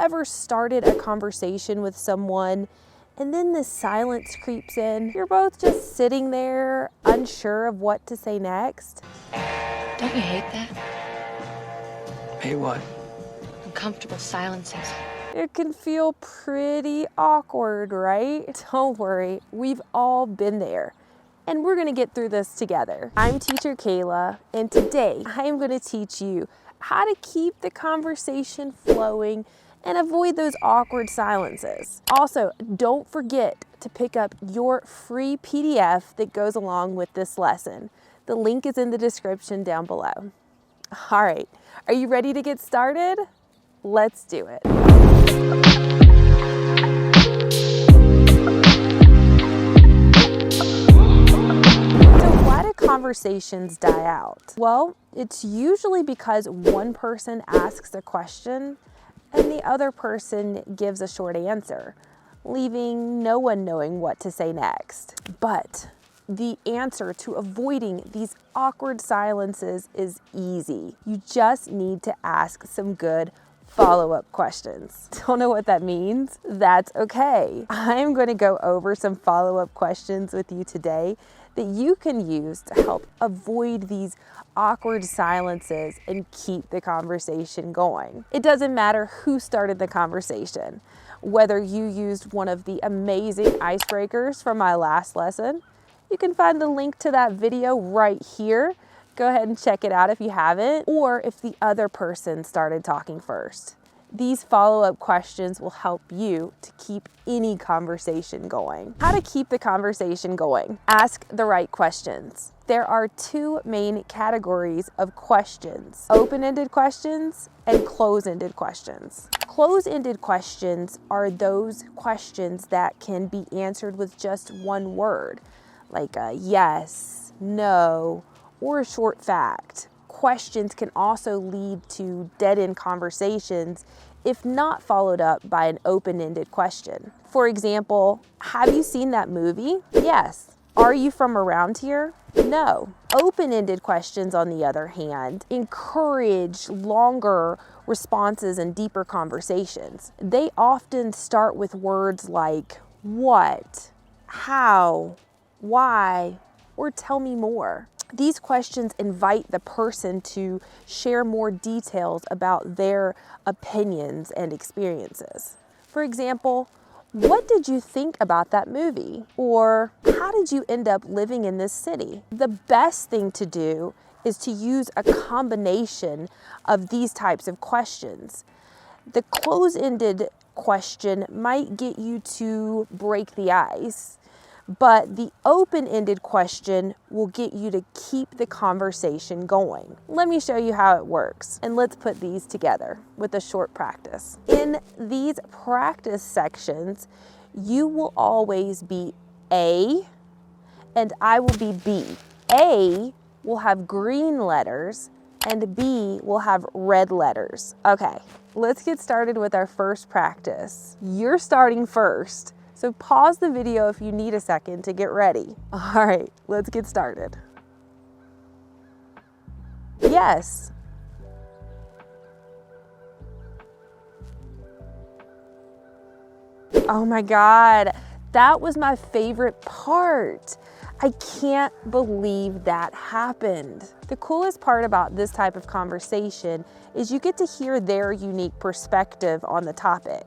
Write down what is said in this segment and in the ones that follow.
ever started a conversation with someone and then the silence creeps in? You're both just sitting there, unsure of what to say next. Don't you hate that? Hate what? Uncomfortable silences. It can feel pretty awkward, right? Don't worry, we've all been there. And we're gonna get through this together. I'm Teacher Kayla, and today I am gonna teach you how to keep the conversation flowing and avoid those awkward silences. Also, don't forget to pick up your free PDF that goes along with this lesson. The link is in the description down below. All right, are you ready to get started? Let's do it. Conversations die out? Well, it's usually because one person asks a question and the other person gives a short answer, leaving no one knowing what to say next. But the answer to avoiding these awkward silences is easy. You just need to ask some good follow-up questions. Don't know what that means? That's okay. I'm going to go over some follow-up questions with you today that you can use to help avoid these awkward silences and keep the conversation going. It doesn't matter who started the conversation, whether you used one of the amazing icebreakers from my last lesson. You can find the link to that video right here. Go ahead and check it out if you haven't, or if the other person started talking first. These follow-up questions will help you to keep any conversation going. How to keep the conversation going? Ask the right questions. There are two main categories of questions: open-ended questions and close-ended questions. Close-ended questions are those questions that can be answered with just one word, like a yes, no, or a short fact. Questions can also lead to dead-end conversations if not followed up by an open-ended question. For example, have you seen that movie? Yes. Are you from around here? No. Open-ended questions, on the other hand, encourage longer responses and deeper conversations. They often start with words like what, how, why, or tell me more. These questions invite the person to share more details about their opinions and experiences. For example, what did you think about that movie? Or how did you end up living in this city? The best thing to do is to use a combination of these types of questions. The close-ended question might get you to break the ice, but the open-ended question will get you to keep the conversation going. Let me show you how it works, and let's put these together with a short practice. In these practice sections, you will always be A, and I will be B. A will have green letters, and B will have red letters. Okay, let's get started with our first practice. You're starting first, so pause the video if you need a second to get ready. All right, let's get started. Yes. Oh my God, that was my favorite part. I can't believe that happened. The coolest part about this type of conversation is you get to hear their unique perspective on the topic.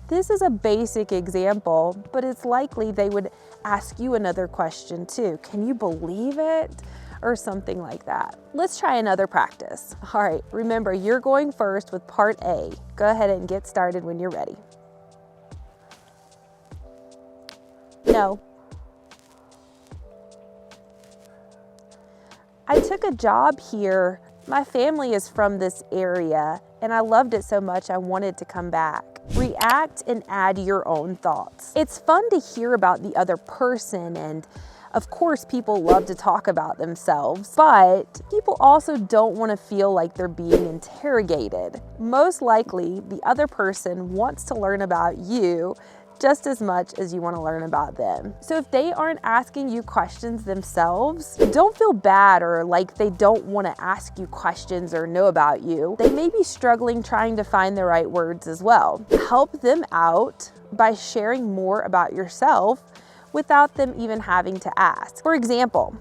This is a basic example, but it's likely they would ask you another question too. Can you believe it? Or something like that. Let's try another practice. All right, remember, you're going first with part A. Go ahead and get started when you're ready. No. I took a job here. My family is from this area, and I loved it so much I wanted to come back. React and add your own thoughts. It's fun to hear about the other person, and of course people love to talk about themselves, but people also don't want to feel like they're being interrogated. Most likely, the other person wants to learn about you just as much as you want to learn about them. So if they aren't asking you questions themselves, don't feel bad or like they don't want to ask you questions or know about you. They may be struggling trying to find the right words as well. Help them out by sharing more about yourself without them even having to ask. For example,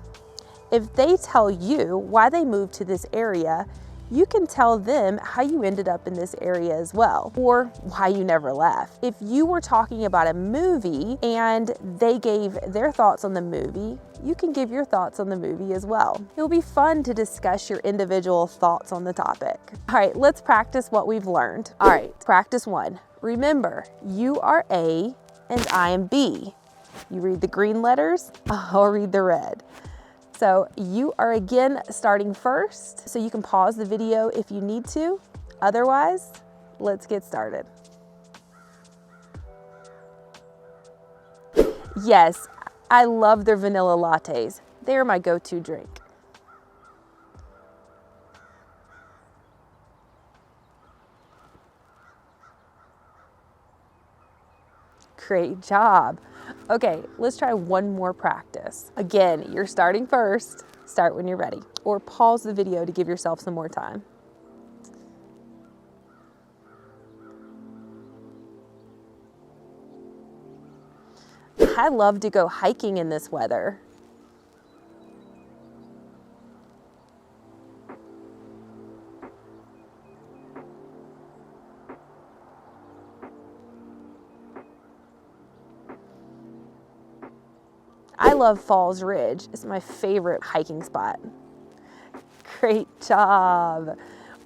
if they tell you why they moved to this area, you can tell them how you ended up in this area as well, or why you never left. If you were talking about a movie and they gave their thoughts on the movie, you can give your thoughts on the movie as well. It'll be fun to discuss your individual thoughts on the topic. All right, let's practice what we've learned. All right, practice 1. Remember, you are A and I am B. You read the green letters, I'll read the red. So you are again starting first, so you can pause the video if you need to. Otherwise, let's get started. Yes, I love their vanilla lattes. They're my go-to drink. Great job. Okay, let's try one more practice. Again, you're starting first. Start when you're ready, or pause the video to give yourself some more time. I love to go hiking in this weather. I love Falls Ridge. It's my favorite hiking spot. Great job.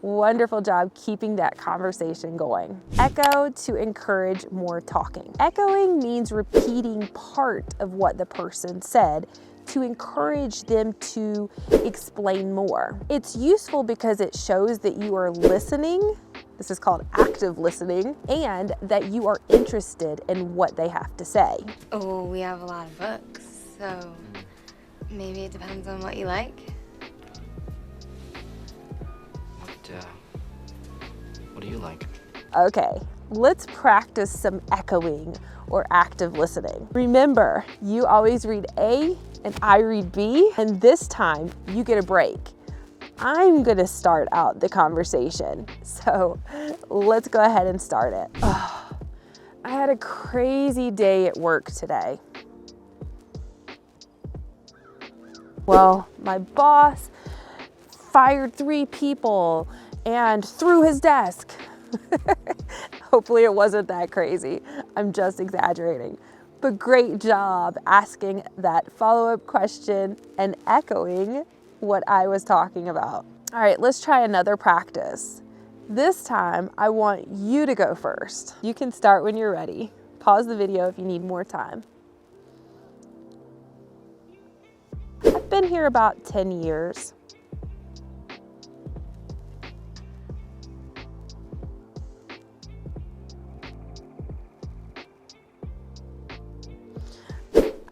Wonderful job keeping that conversation going. Echo to encourage more talking. Echoing means repeating part of what the person said to encourage them to explain more. It's useful because it shows that you are listening. This is called active listening, and that you are interested in what they have to say. Oh, we have a lot of books, so maybe it depends on what you like. What do you like? Okay, let's practice some echoing or active listening. Remember, you always read A and I read B, and this time you get a break. I'm gonna start out the conversation. So let's go ahead and start it. Oh, I had a crazy day at work today. Well, my boss fired 3 people and threw his desk. Hopefully it wasn't that crazy. I'm just exaggerating. But great job asking that follow-up question and echoing what I was talking about. All right, let's try another practice. This time, I want you to go first. You can start when you're ready. Pause the video if you need more time. I've been here about 10 years.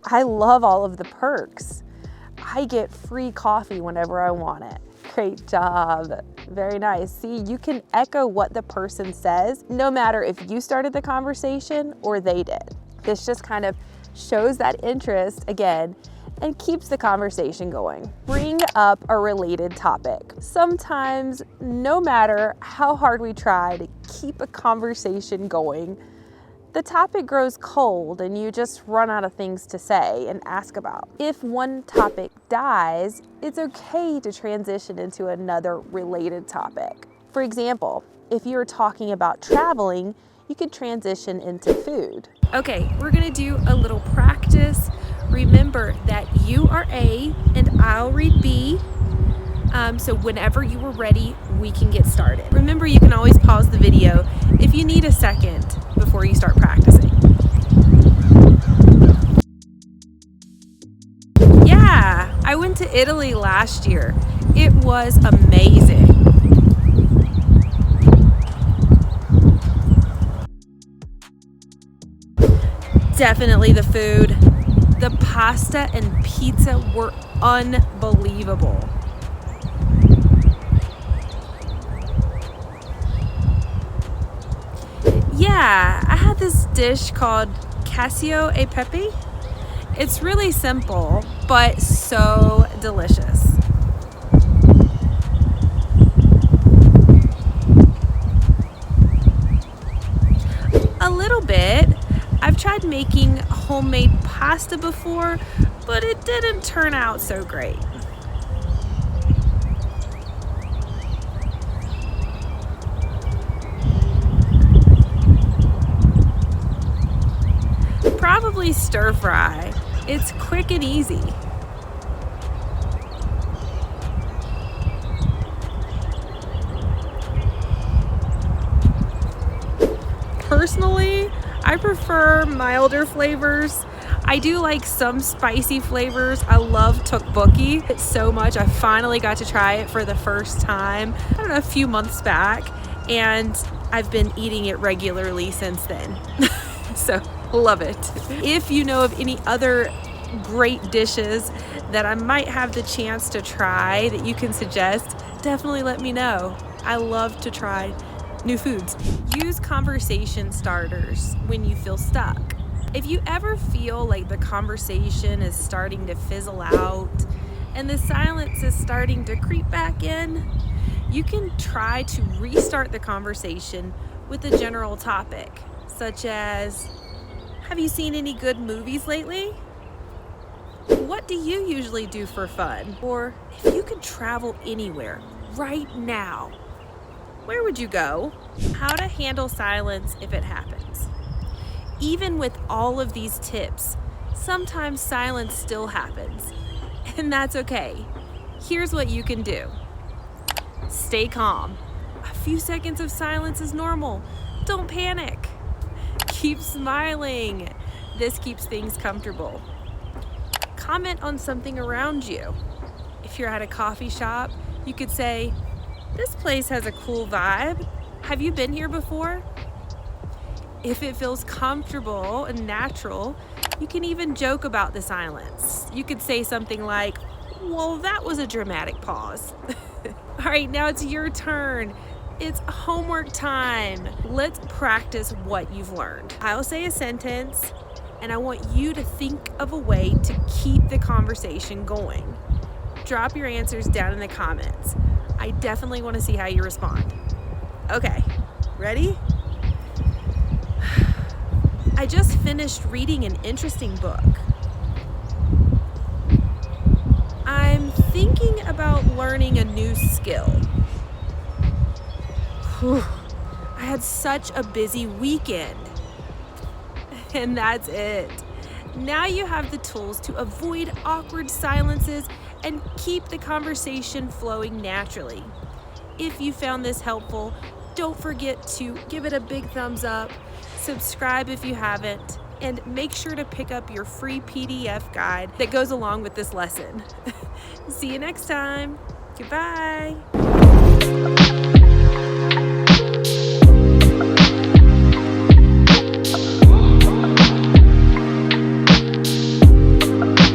I love all of the perks. I get free coffee whenever I want it. Great job. Very nice. See, you can echo what the person says, no matter if you started the conversation or they did. This just kind of shows that interest again and keeps the conversation going. Bring up a related topic. Sometimes, no matter how hard we try to keep a conversation going, the topic grows cold and you just run out of things to say and ask about. If one topic dies, it's okay to transition into another related topic. For example, if you're talking about traveling, you could transition into food. Okay, we're gonna do a little practice. Remember that you are A and I'll read B. So whenever you are ready, we can get started. Remember, you can always pause the video if you need a second before you start practicing. Yeah, I went to Italy last year. It was amazing. Definitely the food. The pasta and pizza were unbelievable. Yeah, I had this dish called Casio e Pepe. It's really simple, but so delicious. A little bit. I've tried making homemade pasta before, but it didn't turn out so great. Probably stir fry. It's quick and easy. Personally, I prefer milder flavors. I do like some spicy flavors. I love tteokbokki so much. I finally got to try it for the first time, I don't know, a few months back, and I've been eating it regularly since then. So, love it. If you know of any other great dishes that I might have the chance to try that you can suggest, definitely let me know. I love to try new foods. Use conversation starters when you feel stuck. If you ever feel like the conversation is starting to fizzle out and the silence is starting to creep back in, you can try to restart the conversation with a general topic, such as, have you seen any good movies lately? What do you usually do for fun? Or if you could travel anywhere right now, where would you go? How to handle silence if it happens. Even with all of these tips, sometimes silence still happens, and that's okay. Here's what you can do. Stay calm. A few seconds of silence is normal. Don't panic. Keep smiling. This keeps things comfortable. Comment on something around you. If you're at a coffee shop, you could say, "This place has a cool vibe. Have you been here before?" If it feels comfortable and natural, you can even joke about the silence. You could say something like, "Well, that was a dramatic pause." All right, now it's your turn. It's homework time. Let's practice what you've learned. I'll say a sentence, and I want you to think of a way to keep the conversation going. Drop your answers down in the comments. I definitely want to see how you respond. Okay, ready? I just finished reading an interesting book. I'm thinking about learning a new skill. Whew. I had such a busy weekend. And that's it. Now you have the tools to avoid awkward silences and keep the conversation flowing naturally. If you found this helpful, don't forget to give it a big thumbs up, subscribe if you haven't, and make sure to pick up your free PDF guide that goes along with this lesson. See you next time. Goodbye.